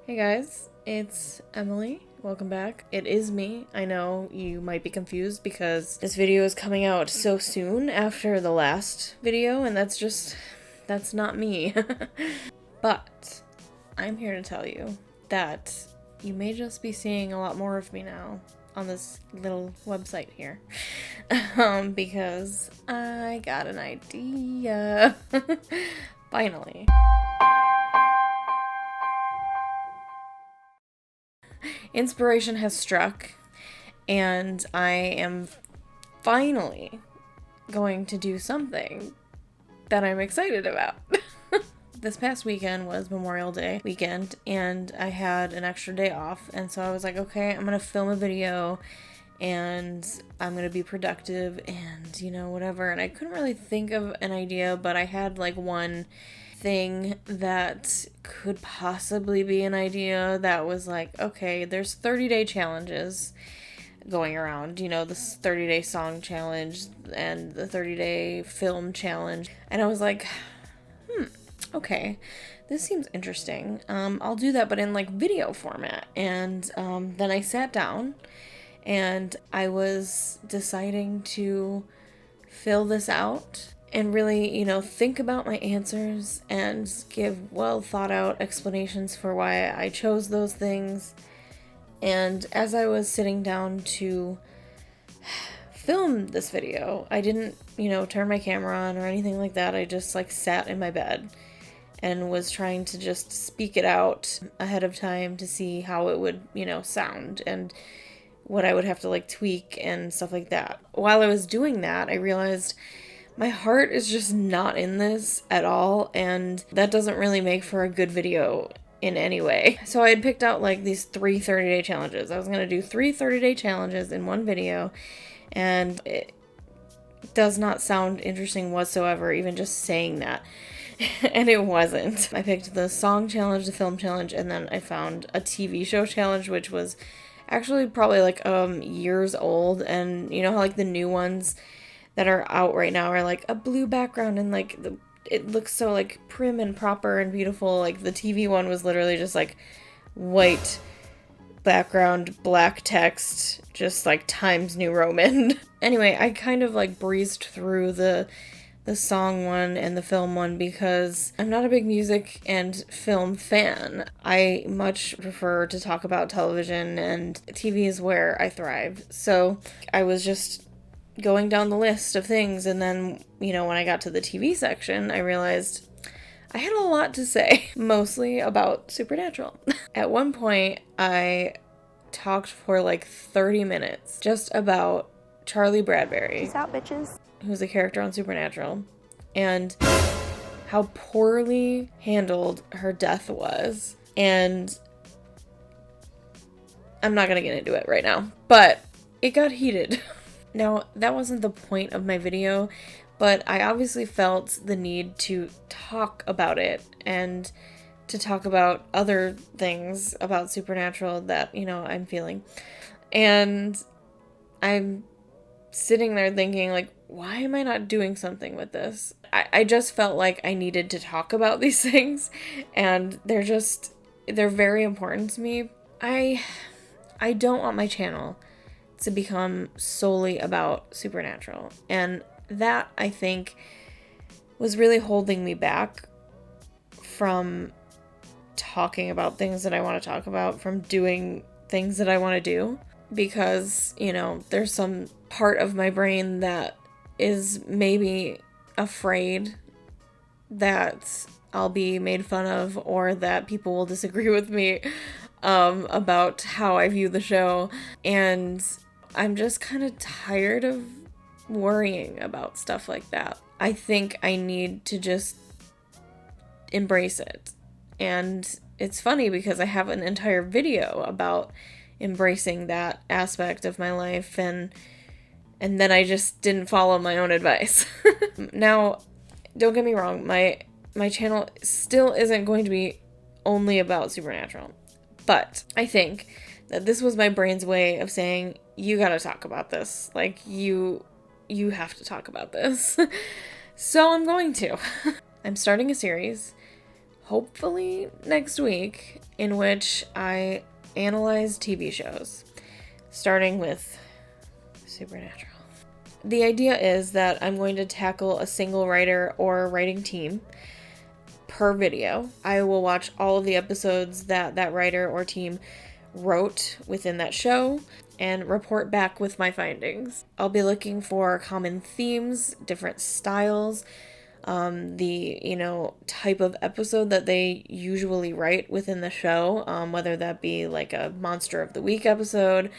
Hey guys, it's Emily. Welcome back. It is me. I know you might be confused because this video is coming out so soon after the last video, and that's not me. But I'm here to tell you that you may just be seeing a lot more of me now on this little website here. Because I got an idea. Finally. Inspiration has struck, and I am finally going to do something that I'm excited about. This past weekend was Memorial Day weekend, and I had an extra day off, and so I was like, okay, I'm gonna film a video, and I'm gonna be productive, and, whatever, and I couldn't really think of an idea, but I had, one thing that could possibly be an idea that was like, okay, there's 30-day challenges going around, this 30-day song challenge and the 30-day film challenge, and I was like, okay, this seems interesting. I'll do that, but in video format. And then I sat down and I was deciding to fill this out and really, think about my answers and give well thought out explanations for why I chose those things. And as I was sitting down to film this video, I didn't, turn my camera on or anything like that. I just sat in my bed and was trying to just speak it out ahead of time to see how it would, sound and what I would have to tweak and stuff like that. While I was doing that, I realized my heart is just not in this at all, and that doesn't really make for a good video in any way. So I had picked out these 3 30-day challenges. I was going to do 3 30-day challenges in one video, and it does not sound interesting whatsoever, even just saying that. And it wasn't. I picked the song challenge, the film challenge, and then I found a TV show challenge, which was actually probably years old. And you know how the new ones that are out right now are a blue background and it looks so prim and proper and beautiful. The TV one was literally just white background, black text, just Times New Roman. Anyway, I kind of breezed through the song one and the film one because I'm not a big music and film fan. I much prefer to talk about television, and TV is where I thrive. So I was just going down the list of things, and then, when I got to the TV section, I realized I had a lot to say, mostly about Supernatural. At one point, I talked for 30 minutes just about Charlie Bradbury. Peace out, bitches. Who's a character on Supernatural, and how poorly handled her death was. And I'm not gonna get into it right now, but it got heated. Now, that wasn't the point of my video, but I obviously felt the need to talk about it and to talk about other things about Supernatural that, I'm feeling. And I'm sitting there thinking, why am I not doing something with this? I just felt like I needed to talk about these things, and they're very important to me. I don't want my channel to become solely about Supernatural, and that, I think, was really holding me back from talking about things that I want to talk about, from doing things that I want to do, because, there's some part of my brain that is maybe afraid that I'll be made fun of, or that people will disagree with me about how I view the show, and I'm just kind of tired of worrying about stuff like that. I think I need to just embrace it. And it's funny because I have an entire video about embracing that aspect of my life, and then I just didn't follow my own advice. Now, don't get me wrong, my channel still isn't going to be only about Supernatural, but I think that this was my brain's way of saying, you gotta talk about this. You have to talk about this. So I'm going to. I'm starting a series. hopefully next week, in which I analyze TV shows, starting with Supernatural. The idea is that I'm going to tackle a single writer or writing team per video. I will watch all of the episodes that that writer or team wrote within that show and report back with my findings. I'll be looking for common themes, different styles, the type of episode that they usually write within the show, whether that be like a Monster of the Week episode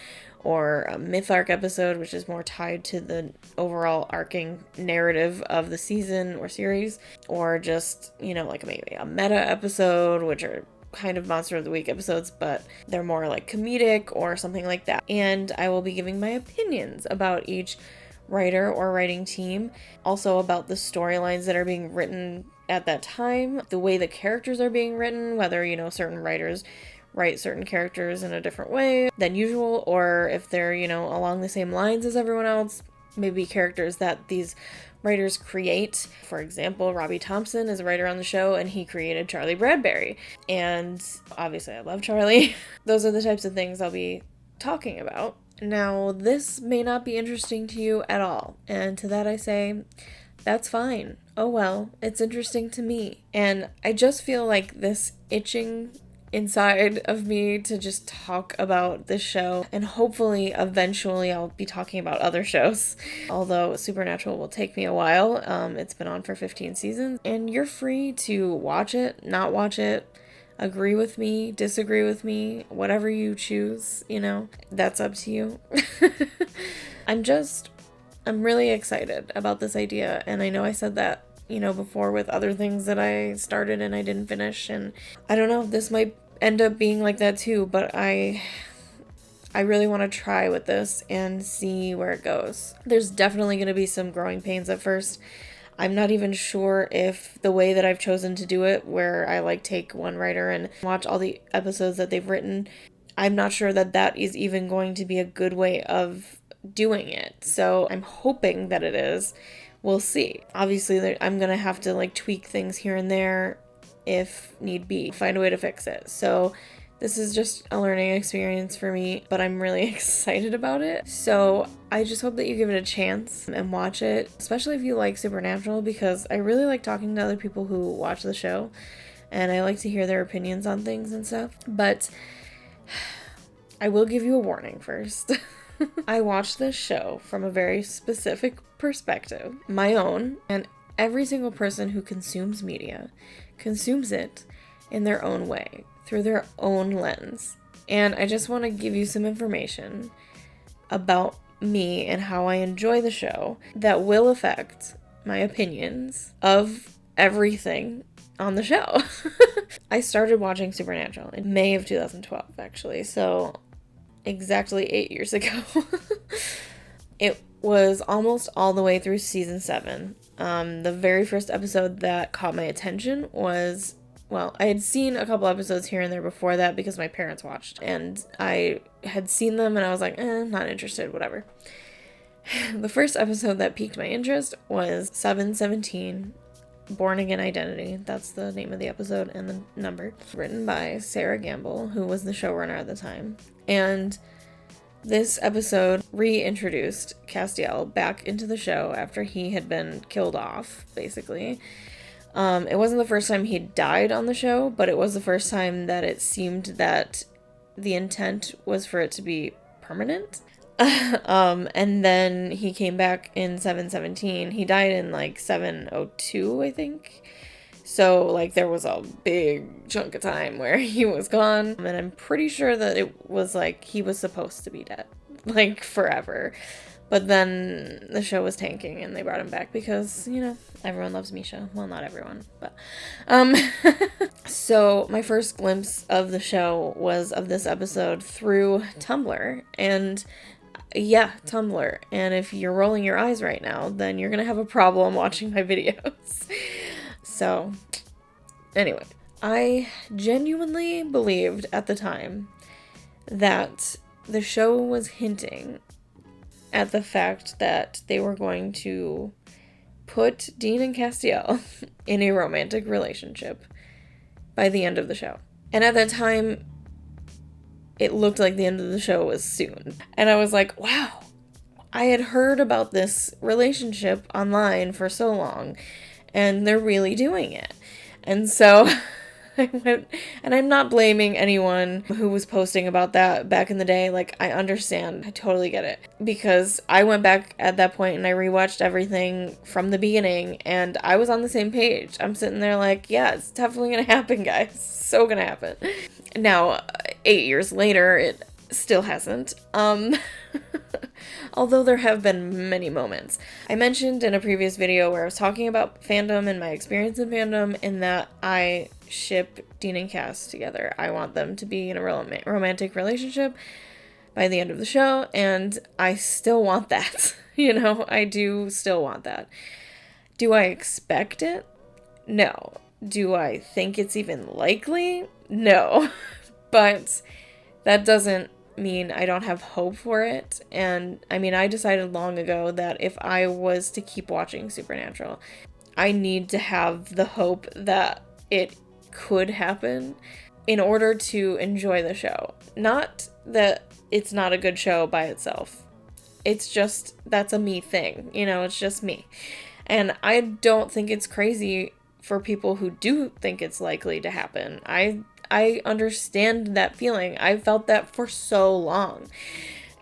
or a myth arc episode, which is more tied to the overall arcing narrative of the season or series, or just, like maybe a meta episode, which are kind of Monster of the Week episodes, but they're more like comedic or something like that. And I will be giving my opinions about each writer or writing team, also about the storylines that are being written at that time, the way the characters are being written, whether, certain writers write certain characters in a different way than usual, or if they're, along the same lines as everyone else, maybe characters that these writers create. For example, Robbie Thompson is a writer on the show, and he created Charlie Bradbury. And obviously I love Charlie. Those are the types of things I'll be talking about. Now, this may not be interesting to you at all, and to that I say, that's fine. Oh well, it's interesting to me. And I just feel like this itching inside of me to just talk about this show, and hopefully eventually I'll be talking about other shows, although Supernatural will take me a while. It's been on for 15 seasons, and you're free to watch it, not watch it, agree with me, disagree with me, whatever you choose, that's up to you. I'm really excited about this idea, and I know I said that before with other things that I started and I didn't finish, and I don't know, this might end up being like that too, but I really want to try with this and see where it goes. There's definitely going to be some growing pains at first. I'm not even sure if the way that I've chosen to do it, where I take one writer and watch all the episodes that they've written, I'm not sure that is even going to be a good way of doing it. So I'm hoping that it is. We'll see. Obviously, I'm going to have to tweak things here and there if need be, find a way to fix it. So this is just a learning experience for me, but I'm really excited about it. So I just hope that you give it a chance and watch it, especially if you like Supernatural, because I really like talking to other people who watch the show, and I like to hear their opinions on things and stuff. But I will give you a warning first. I watch this show from a very specific perspective, my own, and every single person who consumes media consumes it in their own way, through their own lens. And I just want to give you some information about me and how I enjoy the show that will affect my opinions of everything on the show. I started watching Supernatural in May of 2012, actually, so exactly 8 years ago. It was almost all the way through season 7. The very first episode that caught my attention was, I had seen a couple episodes here and there before that because my parents watched, and I had seen them and I was like, not interested, whatever. The first episode that piqued my interest was 717, Born Again Identity. That's the name of the episode and the number. Written by Sarah Gamble, who was the showrunner at the time. And this episode reintroduced Castiel back into the show after he had been killed off, basically. It wasn't the first time he died on the show, but it was the first time that it seemed that the intent was for it to be permanent. And then he came back in 717. He died in 702, I think. So there was a big chunk of time where he was gone, and I'm pretty sure that it was he was supposed to be dead, forever. But then the show was tanking and they brought him back because, everyone loves Misha. Well, not everyone, but so my first glimpse of the show was of this episode through Tumblr, and yeah, Tumblr. And if you're rolling your eyes right now, then you're gonna have a problem watching my videos. So, anyway, I genuinely believed at the time that the show was hinting at the fact that they were going to put Dean and Castiel in a romantic relationship by the end of the show. And at that time, it looked like the end of the show was soon. And I was like, wow, I had heard about this relationship online for so long, and they're really doing it. And so I went, and I'm not blaming anyone who was posting about that back in the day. Like, I understand. I totally get it. Because I went back at that point and I rewatched everything from the beginning, and I was on the same page. I'm sitting there like, yeah, it's definitely gonna happen, guys. So gonna happen. Now, 8 years later, it still hasn't. Although there have been many moments. I mentioned in a previous video where I was talking about fandom and my experience in fandom, in that I ship Dean and Cass together. I want them to be in a romantic relationship by the end of the show, and I still want that. I do still want that. Do I expect it? No. Do I think it's even likely? No. But that doesn't mean I don't have hope for it. And I mean, I decided long ago that if I was to keep watching Supernatural, I need to have the hope that it could happen in order to enjoy the show. Not that it's not a good show by itself. It's just, that's a me thing. It's just me. And I don't think it's crazy for people who do think it's likely to happen. I understand that feeling. I felt that for so long.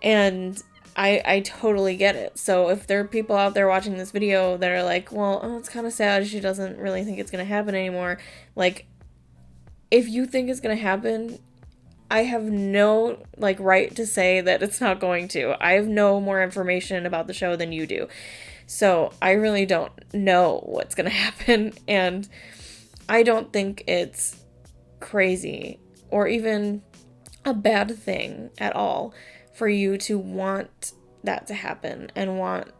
And I totally get it. So if there are people out there watching this video that are like, well, it's kind of sad she doesn't really think it's going to happen anymore. Like, if you think it's going to happen, I have no, right to say that it's not going to. I have no more information about the show than you do. So I really don't know what's going to happen. And I don't think it's crazy or even a bad thing at all for you to want that to happen and want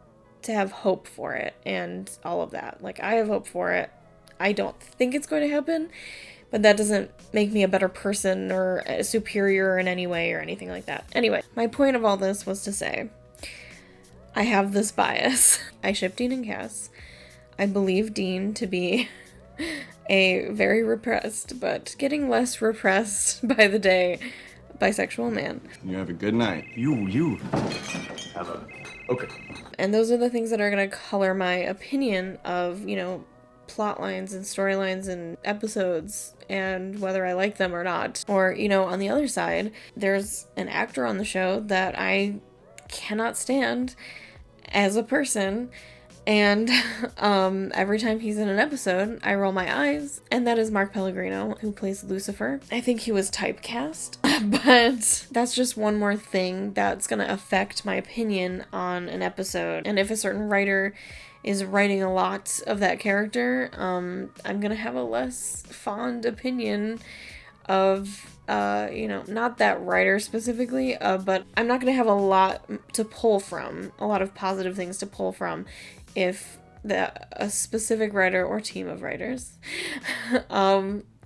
to have hope for it and all of that. Like, I have hope for it. I don't think it's going to happen, but that doesn't make me a better person or a superior in any way or anything like that. Anyway, my point of all this was to say, I have this bias. I ship Dean and Cass. I believe Dean to be a very repressed, but getting less repressed by the day, bisexual man. You have a good night. You have a... Okay. And those are the things that are going to color my opinion of, plot lines and storylines and episodes and whether I like them or not. Or, on the other side, there's an actor on the show that I cannot stand as a person. And every time he's in an episode, I roll my eyes. And that is Mark Pellegrino, who plays Lucifer. I think he was typecast, but that's just one more thing that's going to affect my opinion on an episode. And if a certain writer is writing a lot of that character, I'm going to have a less fond opinion of not that writer specifically, but I'm not going to have a lot to pull from, a lot of positive things to pull from if a specific writer or team of writers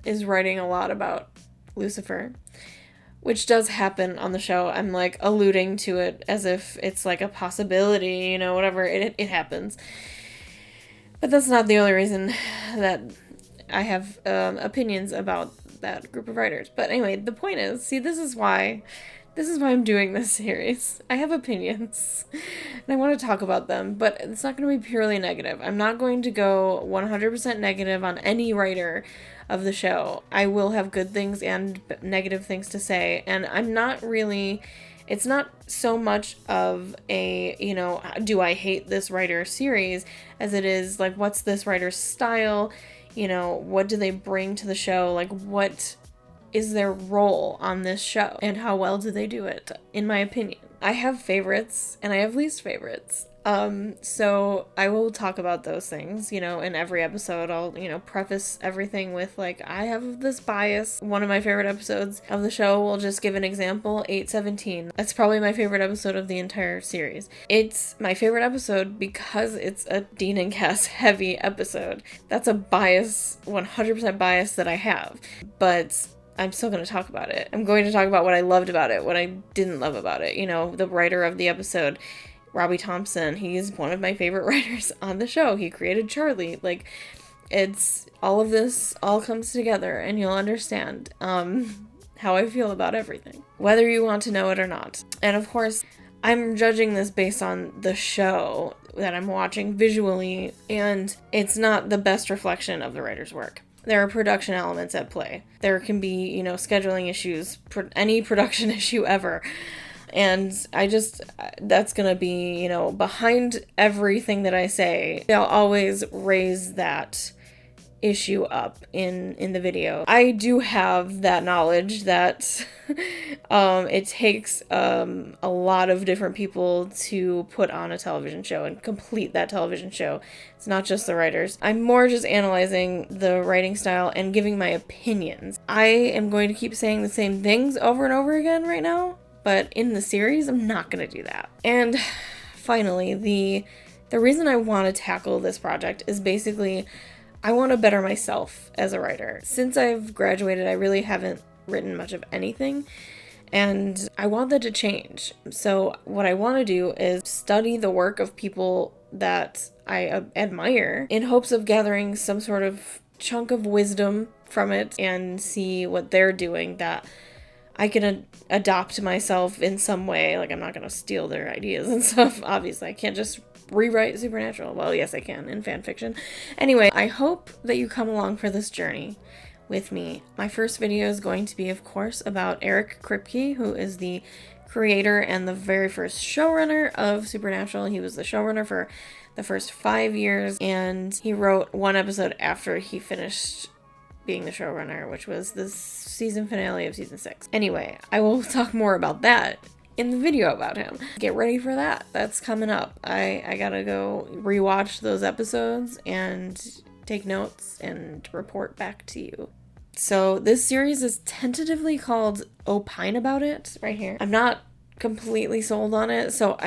is writing a lot about Lucifer, which does happen on the show. I'm like alluding to it as if it's like a possibility, whatever, it happens. But that's not the only reason that I have opinions about that group of writers. But anyway, the point is, see, this is why I'm doing this series. I have opinions, and I want to talk about them, but it's not going to be purely negative. I'm not going to go 100% negative on any writer of the show. I will have good things and negative things to say, and it's not so much of a, do I hate this writer series, as it is, like, what's this writer's style? What do they bring to the show? Like, what is their role on this show, and how well do they do it, in my opinion. I have favorites and I have least favorites. So I will talk about those things, in every episode. I'll, preface everything with, like, I have this bias. One of my favorite episodes of the show, we'll just give an example, 817. That's probably my favorite episode of the entire series. It's my favorite episode because it's a Dean and Cass heavy episode. That's a bias, 100% bias that I have. But I'm still going to talk about it. I'm going to talk about what I loved about it, what I didn't love about it. The writer of the episode, Robbie Thompson, he's one of my favorite writers on the show. He created Charlie. Like, it's all of this all comes together, and you'll understand how I feel about everything, whether you want to know it or not. And of course, I'm judging this based on the show that I'm watching visually, and it's not the best reflection of the writer's work. There are production elements at play. There can be, scheduling issues, any production issue ever. And that's gonna be, behind everything that I say. I'll always raise that issue up in the video. I do have that knowledge that it takes a lot of different people to put on a television show and complete that television show. It's not just the writers. I'm more just analyzing the writing style and giving my opinions. I am going to keep saying the same things over and over again right now, but in the series, I'm not going to do that. And finally, the reason I want to tackle this project is basically I want to better myself as a writer. Since I've graduated, I really haven't written much of anything, and I want that to change. So what I want to do is study the work of people that I admire in hopes of gathering some sort of chunk of wisdom from it and see what they're doing that I can adopt myself in some way. Like, I'm not going to steal their ideas and stuff. Obviously, I can't just rewrite Supernatural. Well, yes, I can in fan fiction. Anyway, I hope that you come along for this journey with me. My first video is going to be, of course, about Eric Kripke, who is the creator and the very first showrunner of Supernatural. He was the showrunner for the first 5 years, and he wrote one episode after he finished being the showrunner, which was the season finale of season 6. Anyway, I will talk more about that in the video about him. Get ready for that. That's coming up. I gotta go rewatch those episodes and take notes and report back to you. So this series is tentatively called Opine About It right here. I'm not completely sold on it, so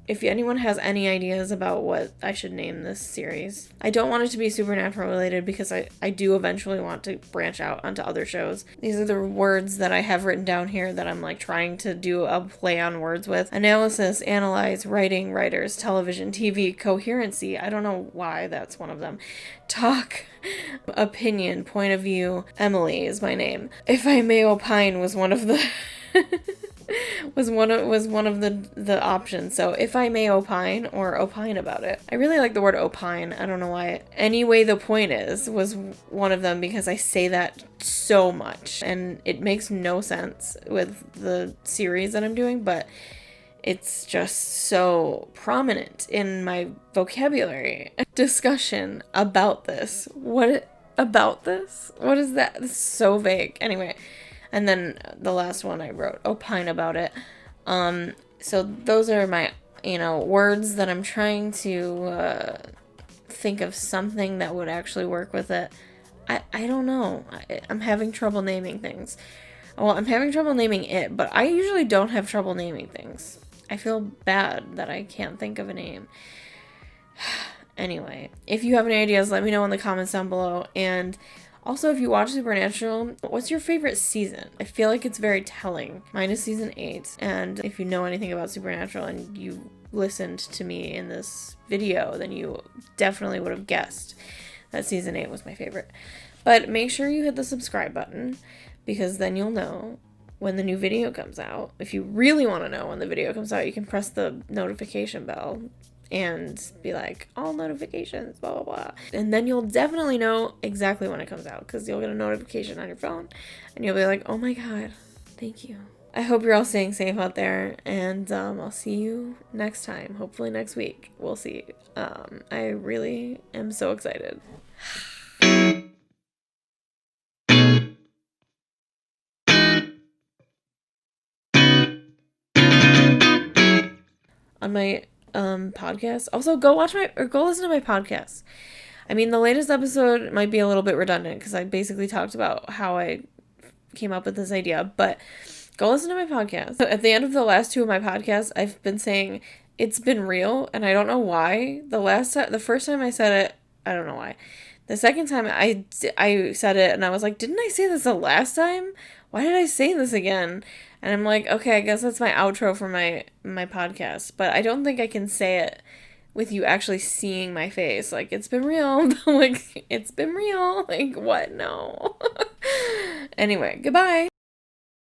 if anyone has any ideas about what I should name this series. I don't want it to be Supernatural related because I do eventually want to branch out onto other shows. These are the words that I have written down here that I'm trying to do a play on words with. Analysis, analyze, writing, writers, television, TV, coherency. I don't know why that's one of them. Talk, opinion, point of view. Emily is my name. If I May Opine was one of the was one of the options. So if I may opine or opine about it. I really like the word opine. I don't know why. Anyway, the point is was one of them because I say that so much and it makes no sense with the series that I'm doing, but it's just so prominent in my vocabulary. Discussion about this. What about this? What is that? It's so vague. Anyway. And then the last one I wrote, opine about it. So those are my, words that I'm trying to think of something that would actually work with it. I don't know. I'm having trouble naming things. Well, I'm having trouble naming it, but I usually don't have trouble naming things. I feel bad that I can't think of a name. Anyway, if you have any ideas, let me know in the comments down below. And also, if you watch Supernatural, what's your favorite season? I feel like it's very telling. Mine is season 8, and if you know anything about Supernatural and you listened to me in this video, then you definitely would have guessed that season 8 was my favorite. But make sure you hit the subscribe button, because then you'll know when the new video comes out. If you really want to know when the video comes out, you can press the notification bell and be like, all notifications, blah, blah, blah. And then you'll definitely know exactly when it comes out because you'll get a notification on your phone and you'll be like, oh my God, thank you. I hope you're all staying safe out there, and I'll see you next time. Hopefully next week. We'll see. I really am so excited. On my podcast. Also, go listen to my podcast. I mean, the latest episode might be a little bit redundant because I basically talked about how I came up with this idea, but go listen to my podcast. At the end of the last 2 of my podcasts, I've been saying it's been real, and I don't know why. The first time I said it, I don't know why. The second time I said it, and I was like, didn't I say this the last time? Why did I say this again? And I'm like, okay, I guess that's my outro for my podcast. But I don't think I can say it with you actually seeing my face. Like, it's been real. Like, it's been real. Like, what? No. Anyway, goodbye.